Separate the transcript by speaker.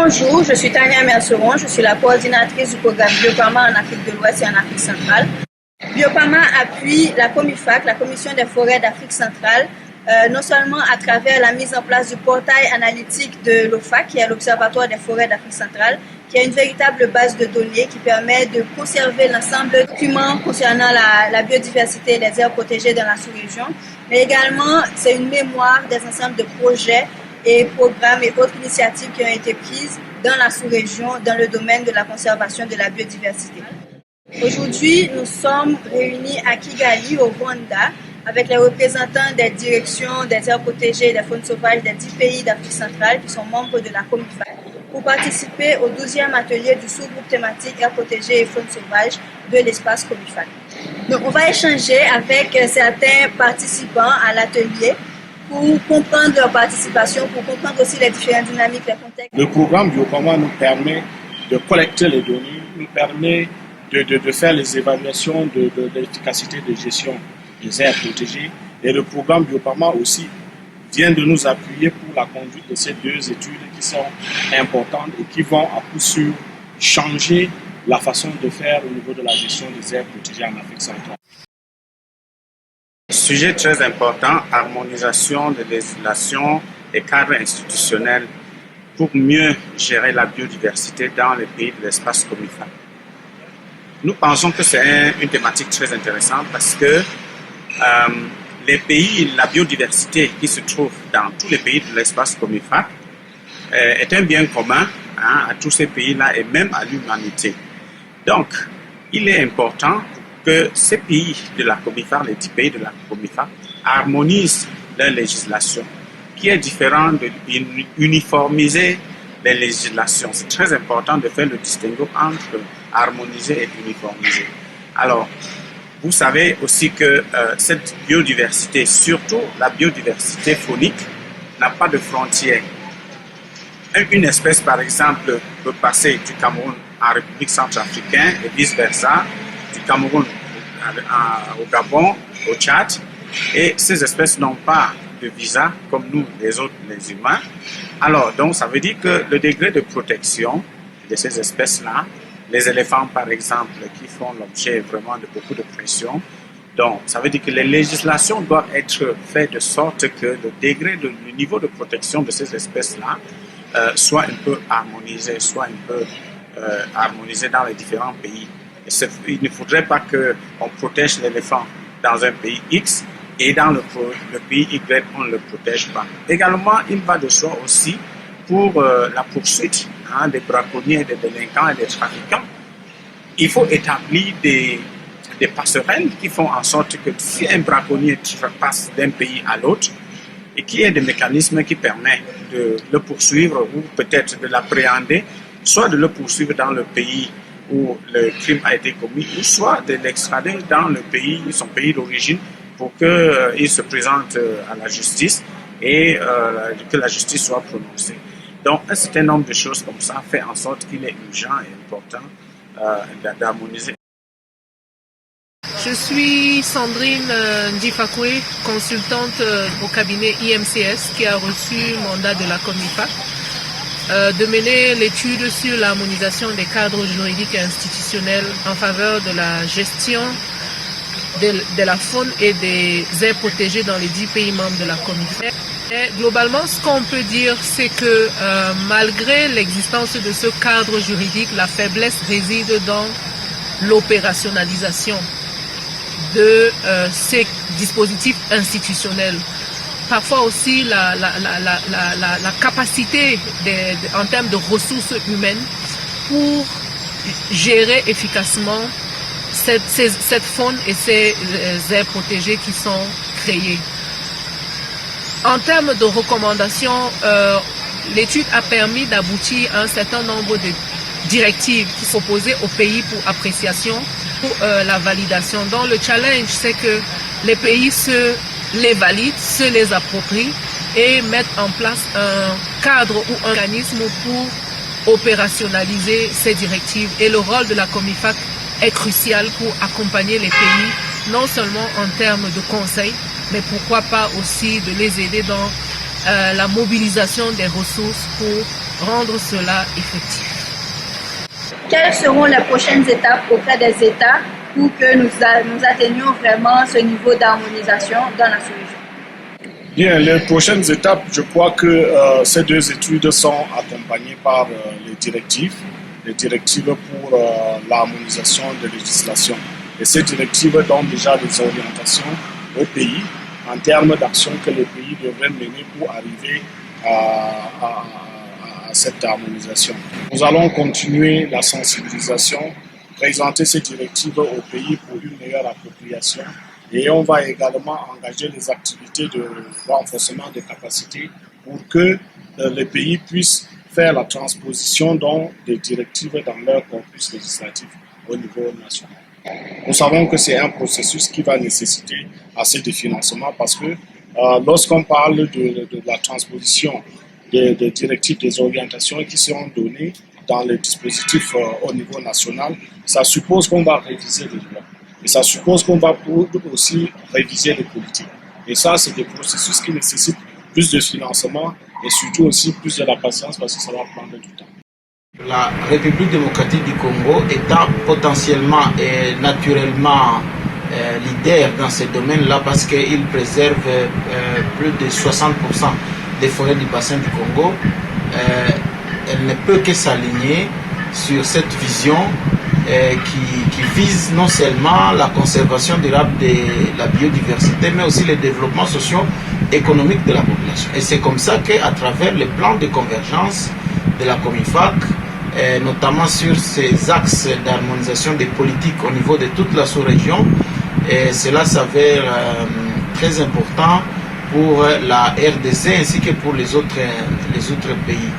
Speaker 1: Bonjour, je suis Tania Merceron, je suis la coordinatrice du programme Biopama en Afrique de l'Ouest et en Afrique centrale. Biopama appuie la COMIFAC, la Commission des forêts d'Afrique centrale, non seulement à travers la mise en place du portail analytique de l'OFAC, qui est l'Observatoire des forêts d'Afrique centrale, qui est une véritable base de données qui permet de conserver l'ensemble de documents concernant la biodiversité et les aires protégées dans la sous-région. Mais également, c'est une mémoire des ensembles de projets et programmes et autres initiatives qui ont été prises dans la sous-région dans le domaine de la conservation de la biodiversité. Aujourd'hui, nous sommes réunis à Kigali, au Rwanda, avec les représentants des directions des aires protégées et des faunes sauvages des 10 pays d'Afrique centrale qui sont membres de la COMIFAC pour participer au 12e atelier du sous-groupe thématique aires protégées et faunes sauvages de l'espace COMIFAC. Donc, on va échanger avec certains participants à l'atelier pour comprendre leur participation, pour comprendre aussi les différentes dynamiques, les contextes.
Speaker 2: Le programme Biopama nous permet de collecter les données, nous permet de faire les évaluations de l'efficacité de gestion des aires protégées. Et le programme Biopama aussi vient de nous appuyer pour la conduite de ces deux études qui sont importantes et qui vont à coup sûr changer la façon de faire au niveau de la gestion des aires protégées en Afrique centrale.
Speaker 3: Sujet très important, harmonisation de législation et cadres institutionnels pour mieux gérer la biodiversité dans les pays de l'espace COMIFAC. Nous pensons que c'est une thématique très intéressante parce que les pays, la biodiversité qui se trouve dans tous les pays de l'espace COMIFAC est un bien commun à tous ces pays-là et même à l'humanité. Donc, il est important que ces pays de la COMIFAC, les 10 pays de la COMIFAC, harmonisent leur législation, qui est différente d'uniformiser les législations. C'est très important de faire le distinguo entre harmoniser et uniformiser. Alors, vous savez aussi que cette biodiversité, surtout la biodiversité faunique, n'a pas de frontières. Une espèce, par exemple, peut passer du Cameroun en République centrafricaine et vice-versa, du Cameroun au Gabon, au Tchad, et ces espèces n'ont pas de visa comme nous, les autres, les humains. Alors, donc, ça veut dire que le degré de protection de ces espèces-là, les éléphants, par exemple, qui font l'objet vraiment de beaucoup de pression, donc, ça veut dire que les législations doivent être faites de sorte que le niveau de protection de ces espèces-là soit un peu harmonisé, harmonisé dans les différents pays. Il ne faudrait pas qu'on protège l'éléphant dans un pays X et dans le pays Y, on ne le protège pas. Également, il va de soi aussi pour la poursuite des braconniers, des délinquants et des trafiquants. Il faut établir des passerelles qui font en sorte que si un braconnier passe d'un pays à l'autre, et qu'il y ait des mécanismes qui permettent de le poursuivre ou peut-être de l'appréhender, soit de le poursuivre dans le pays où le crime a été commis, ou soit de l'extrader dans son pays d'origine pour qu'il se présente à la justice et que la justice soit prononcée. Donc, un certain nombre de choses comme ça fait en sorte qu'il est urgent et important d'harmoniser.
Speaker 4: Je suis Sandrine Ndifakwe, consultante au cabinet IMCS qui a reçu mandat de la COMIFAC de mener l'étude sur l'harmonisation des cadres juridiques et institutionnels en faveur de la gestion de la faune et des aires protégées dans les 10 pays membres de la COMIFAC. Et globalement, ce qu'on peut dire, c'est que malgré l'existence de ce cadre juridique, la faiblesse réside dans l'opérationnalisation de ces dispositifs institutionnels. Parfois aussi la capacité en termes de ressources humaines pour gérer efficacement cette faune et ces aires protégées qui sont créées. En termes de recommandations, l'étude a permis d'aboutir à un certain nombre de directives qui sont posées aux pays pour appréciation, pour la validation. Donc le challenge, c'est que les pays les valident, se les approprient et mettent en place un cadre ou un organisme pour opérationnaliser ces directives. Et le rôle de la COMIFAC est crucial pour accompagner les pays, non seulement en termes de conseils, mais pourquoi pas aussi de les aider dans la mobilisation des ressources pour rendre cela effectif.
Speaker 1: Quelles seront les prochaines étapes auprès des États pour que nous atteignions vraiment ce niveau d'harmonisation dans la sous-région?
Speaker 2: Bien, les prochaines étapes, je crois que ces deux études sont accompagnées par les directives pour l'harmonisation de législation. Et ces directives donnent déjà des orientations au pays en termes d'actions que le pays devrait mener pour arriver à cette harmonisation. Nous allons continuer la sensibilisation, présenter ces directives au pays pour une meilleure appropriation et on va également engager les activités de renforcement des capacités pour que les pays puissent faire la transposition des directives dans leur corpus législatif au niveau national. Nous savons que c'est un processus qui va nécessiter assez de financement parce que lorsqu'on parle de la transposition des directives, des orientations qui seront données dans les dispositifs au niveau national, ça suppose qu'on va réviser les lois. Et ça suppose qu'on va aussi réviser les politiques. Et ça, c'est des processus qui nécessitent plus de financement et surtout aussi plus de la patience parce que ça va prendre du temps.
Speaker 5: La République démocratique du Congo étant potentiellement et naturellement leader dans ce domaine-là parce qu'il préserve plus de 60% des forêts du bassin du Congo, elle ne peut que s'aligner sur cette vision qui vise non seulement la conservation durable de la biodiversité, mais aussi le développement socio-économique de la population. Et c'est comme ça qu'à travers le plan de convergence de la COMIFAC, notamment sur ces axes d'harmonisation des politiques au niveau de toute la sous-région, cela s'avère très important pour la RDC ainsi que pour les autres pays.